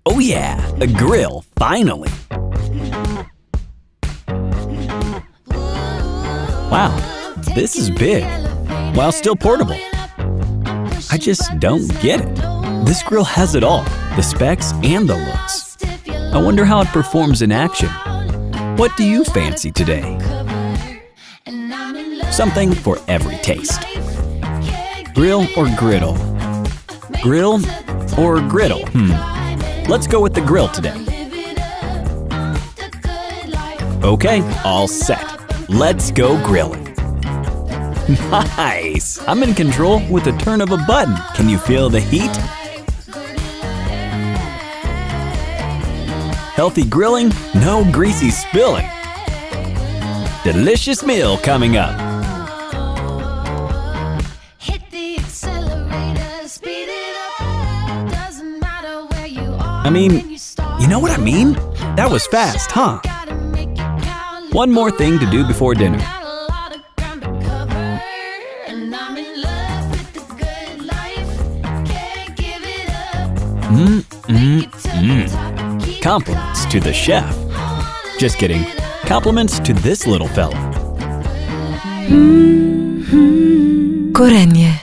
Oh yeah, a grill, finally! Wow, this is big, while still portable. I just don't get it. This grill has it all, the specs and the looks. I wonder how it performs in action. What do you fancy today? Something for every taste. Grill or griddle? Grill or griddle? Let's go with the grill today. Okay, all set. Let's go grilling. Nice! I'm in control with the turn of a button. Can you feel the heat? Healthy grilling, no greasy spilling. Delicious meal coming up. I mean, you know what I mean? That was fast, huh? One more thing to do before dinner. Compliments to the chef. Just kidding. Compliments to this little fella. Gorenje.